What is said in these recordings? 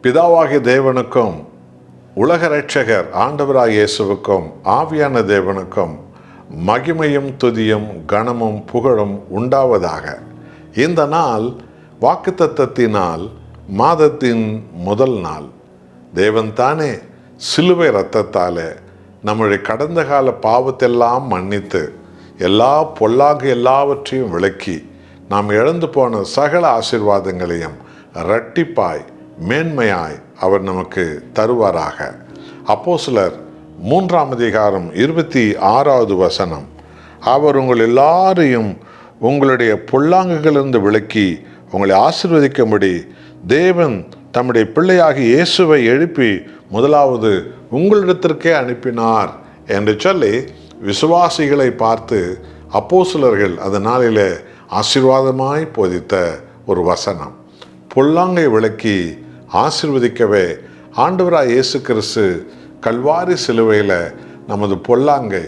பிதாவாகிய தேவனுக்கும் உலக இரட்சகர் ஆண்டவராகிய இயேசுவுக்கும் ஆவியான தேவனுக்கும் மகிமையும் துதியும் கனமும் புகழும் உண்டாவதாக. இந்த நாள் வாக்குத்தத்தத்தினால் மாதத்தின் முதல் நாள். தேவன் தானே சிலுவை இரத்தத்தாலே நம்முடைய கடந்த கால பாவத்தெல்லாம் மன்னித்து எல்லா பொல்லாங்கு எல்லாவற்றையும் விலக்கி நாம் இழந்து போன சகல ஆசீர்வாதங்களையும் இரட்டிப்பாய் மேன்மையாய் அவர் நமக்கு தருவாராக. அப்போஸ்தலர் 3:26 அவர் உங்கள் எல்லாரையும் உங்களுடைய பொல்லாங்குகளிலிருந்து விலக்கி உங்களை ஆசீர்வதிக்கும்படி தேவன் தம்முடைய பிள்ளையாகிய இயேசுவை எழுப்பி முதலாவது உங்களிடத்திற்கே அனுப்பினார் என்று சொல்லி விசுவாசிகளை பார்த்து அப்போஸ்தலர்கள் அந்த நாளிலே ஆசீர்வாதமாய் போதித்த ஒரு வசனம். பொல்லாங்கை விலக்கி ஆசீர்வதிக்கவே ஆண்டவராய் இயேசு கிறிஸ்து கல்வாரி சிலுவையில் நமது பொல்லாங்கை,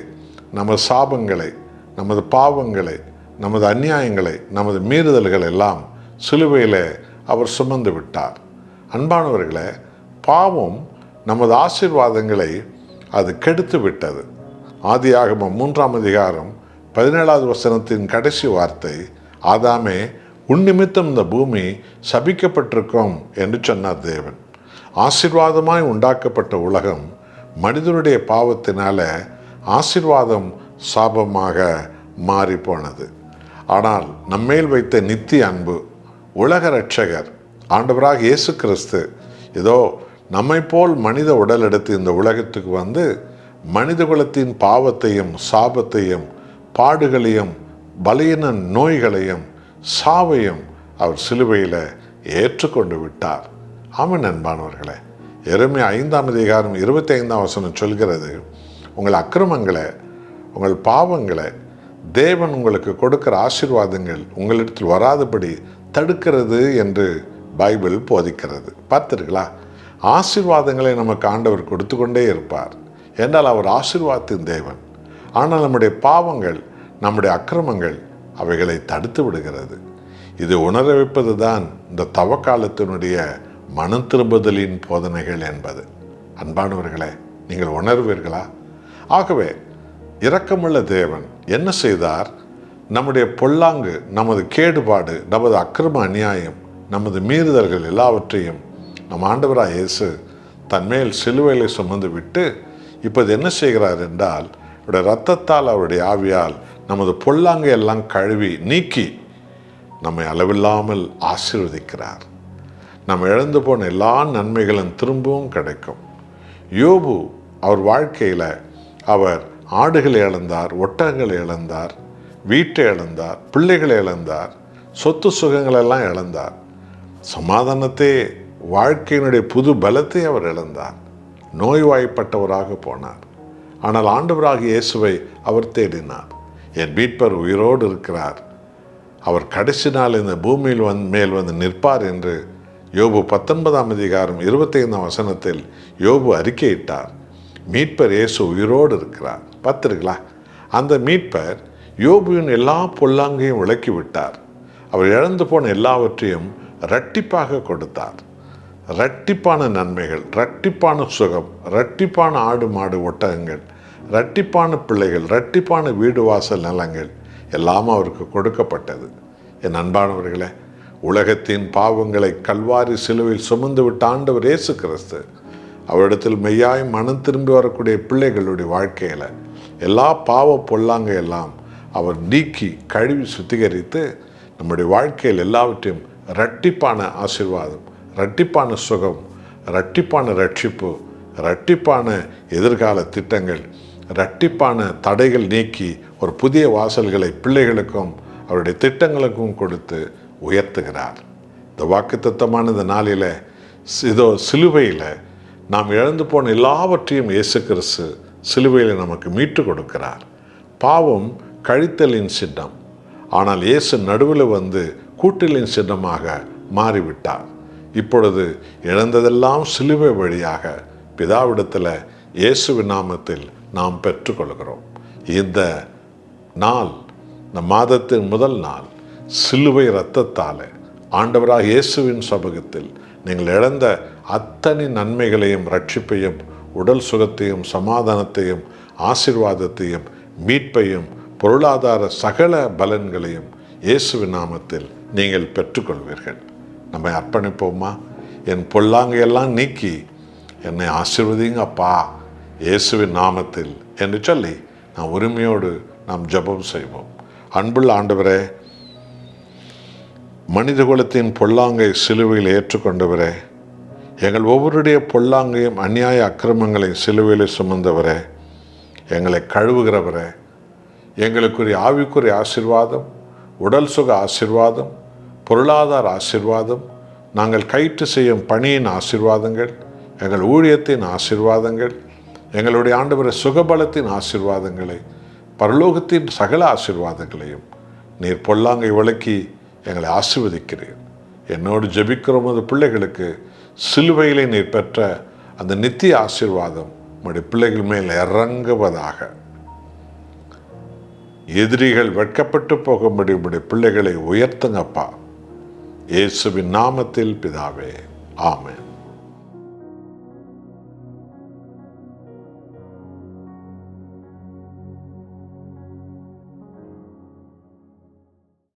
நமது சாபங்களை, நமது பாவங்களை, நமது அநியாயங்களை, நமது மீறுதல்கள் எல்லாம் சிலுவையில் அவர் சுமந்து விட்டார். அன்பானவர்களே, பாவம் நமது ஆசீர்வாதங்களை அது கெடுத்து விட்டது. ஆதியாகமம் 3:17 கடைசி வார்த்தை, ஆதாமே உன் நிமித்தம் இந்த பூமி சபிக்கப்பட்டிருக்கும் என்று சொன்னார் தேவன். ஆசீர்வாதமாய் உண்டாக்கப்பட்ட உலகம் மனிதனுடைய பாவத்தினால ஆசீர்வாதம் சாபமாக மாறி போனது. ஆனால் நம்மேல் வைத்த நித்திய அன்பு உலக இரட்சகர் ஆண்டவராக இயேசு கிறிஸ்து ஏதோ நம்மை போல் மனித உடல் எடுத்து இந்த உலகத்துக்கு வந்து மனித குலத்தின் பாவத்தையும் சாபத்தையும் பாடுகளையும் பலவீன நோய்களையும் சாவையும் அவர் சிலுவையில் ஏற்றுக்கொண்டு விட்டார். ஆமென். அன்பானவர்களே, எரேமியா 5:25 சொல்கிறது, உங்கள் அக்கிரமங்களை, உங்கள் பாவங்களை தேவன் உங்களுக்கு கொடுக்கிற ஆசீர்வாதங்கள் உங்களிடத்தில் வராதபடி தடுக்கிறது என்று பைபிள் போதிக்கிறது. பார்த்தீர்களா? ஆசீர்வாதங்களை நமக்கு ஆண்டவர் கொடுத்து கொண்டே இருப்பார். என்றால் அவர் ஆசீர்வாதத்தின் தேவன். ஆனால் நம்முடைய பாவங்கள், நம்முடைய அக்கிரமங்கள் அவைகளை தடுத்து விடுகிறது. இது உணர வைப்பது தான் இந்த தவக்காலத்தினுடைய மனம் திரும்புதலின் போதனைகள் என்பது. அன்பானவர்களே, நீங்கள் உணர்வீர்களா? ஆகவே இரக்கமுள்ள தேவன் என்ன செய்தார்? நம்முடைய பொல்லாங்கு, நமது கேடுபாடு, நமது அக்கிரம அநியாயம், நமது மீறுதல்கள் எல்லாவற்றையும் நம் ஆண்டவராய் இயேசு தன்மேல் சிலுவையில் சுமந்து விட்டு இப்போது என்ன செய்கிறார் என்றால், அவருடைய இரத்தத்தால் அவருடைய ஆவியால் நமது பொல்லாங்கை எல்லாம் கழுவி நீக்கி நம்மை அளவில்லாமல் ஆசீர்வதிக்கிறார். நம்ம இழந்து போன எல்லா நன்மைகளும் திரும்பவும் கிடைக்கும். யோபு அவர் வாழ்க்கையில் அவர் ஆடுகளை இழந்தார், ஒட்டகங்களை இழந்தார், வீட்டை இழந்தார், பிள்ளைகளை இழந்தார், சொத்து சுகங்களெல்லாம் இழந்தார். சமாதானத்தை, வாழ்க்கையினுடைய புது பலத்தை அவர் இழந்தார். நோய்வாய்ப்பட்டவராக போனார். ஆனால் ஆண்டவராகிய இயேசுவை அவர் தேடினார். என் மீட்பர் உயிரோடு இருக்கிறார், அவர் கடைசி நாள் இந்த பூமியில் மேல் வந்து நிற்பார் என்று யோபு 19:25 யோபு அறிக்கையிட்டார். மீட்பர் இயேசு உயிரோடு இருக்கிறார். பார்த்திருங்களா? அந்த மீட்பர் யோபுவின் எல்லா பொல்லாங்கையும் விலக்கிவிட்டார். அவர் இழந்து போன எல்லாவற்றையும் இரட்டிப்பாக கொடுத்தார். இரட்டிப்பான நன்மைகள், இரட்டிப்பான சுகம், இரட்டிப்பான ஆடு மாடு ஒட்டகங்கள், இரட்டிப்பான பிள்ளைகள், இரட்டிப்பான வீடு வாசல் நிலங்கள் எல்லாம் அவருக்கு கொடுக்கப்பட்டது. என் அன்பானவர்களே, உலகத்தின் பாவங்களை கல்வாரி சிலுவையில் சுமந்து விட்ட ஆண்டவர் இயேசு கிறிஸ்து அவரிடத்தில் மெய்யாய் மனம் திரும்பி வரக்கூடிய பிள்ளைகளுடைய வாழ்க்கையில் எல்லா பாவ பொல்லாங்க எல்லாம் அவர் நீக்கி கழுவி சுத்திகரித்து நம்முடைய வாழ்க்கையில் எல்லாவற்றையும் இரட்டிப்பான ஆசீர்வாதம், இரட்டிப்பான சுகம், இரட்டிப்பான ரட்சிப்பு, இரட்டிப்பான எதிர்கால திட்டங்கள், இரட்டிப்பான தடைகள் நீக்கி ஒரு புதிய வாசல்களை பிள்ளைகளுக்கும் அவருடைய திட்டங்களுக்கும் கொடுத்து உயர்த்துகிறார். இந்த வாக்குத்தத்தமான இந்த நாளில் இதோ சிலுவையில் நாம் இழந்து போன எல்லாவற்றையும் இயேசு கிறிஸ்து சிலுவையில் நமக்கு மீட்டு கொடுக்கிறார். பாவம் கழித்தலின் சின்னம், ஆனால் இயேசு நடுவில் வந்து கூட்டலின் சின்னமாக மாறிவிட்டார். இப்பொழுது இழந்ததெல்லாம் சிலுவை வழியாக பிதாவிடத்தில் இயேசுவின் நாமத்தில் நாம் பெற்றுக்கொள்கிறோம். இந்த நாள், இந்த மாதத்தின் முதல் நாள், சிலுவை இரத்தத்தால் ஆண்டவராக இயேசுவின் சமூகத்தில் நீங்கள் இழந்த அத்தனை நன்மைகளையும், ரட்சிப்பையும், உடல் சுகத்தையும், சமாதானத்தையும், ஆசீர்வாதத்தையும், மீட்பையும், பொருளாதார சகல பலன்களையும் இயேசுவின் நாமத்தில் நீங்கள் பெற்றுக்கொள்வீர்கள். நம்மை அர்ப்பணிப்போமா? என் பொல்லாங்கையெல்லாம் நீக்கி என்னை ஆசீர்வதிங்க அப்பா இயேசுவின் நாமத்தில் என்று சொல்லி நாம் உரிமையோடு நாம் ஜெபம் செய்வோம். அன்புள்ள ஆண்டவரே, மனித குலத்தின் பொல்லாங்கை சிலுவையில் ஏற்றுக்கொண்டவரே, எங்கள் ஒவ்வொருடைய பொல்லாங்கையும் அநியாய அக்கிரமங்களை சிலுவையில் சுமந்தவரே, எங்களை கழுவுகிறவரே, எங்களுக்குரிய ஆவிக்குரிய ஆசீர்வாதம், உடல் சுக ஆசீர்வாதம், பொருளாதார ஆசீர்வாதம், நாங்கள் கைட்டு செய்யும் பணியின் ஆசீர்வாதங்கள், எங்கள் ஊழியத்தின் ஆசீர்வாதங்கள், எங்களுடைய ஆண்டவரை சுகபலத்தின் ஆசீர்வாதங்களை, பரலோகத்தின் சகல ஆசீர்வாதங்களையும் நீர் பொல்லாங்கை விளக்கி எங்களை ஆசீர்வதிக்கிறீர். என்னோடு ஜெபிக்கிற உமது பிள்ளைகளுக்கு சிலுவையிலே நீர் பெற்ற அந்த நித்திய ஆசீர்வாதம் உம்முடைய பிள்ளைகள் மேல் இறங்குவதாக. எதிரிகள் வெட்கப்பட்டு போகும்படி உம்முடைய பிள்ளைகளை உயர்த்துங்கப்பா. இயேசுவின் நாமத்தில் பிதாவே, ஆமென்.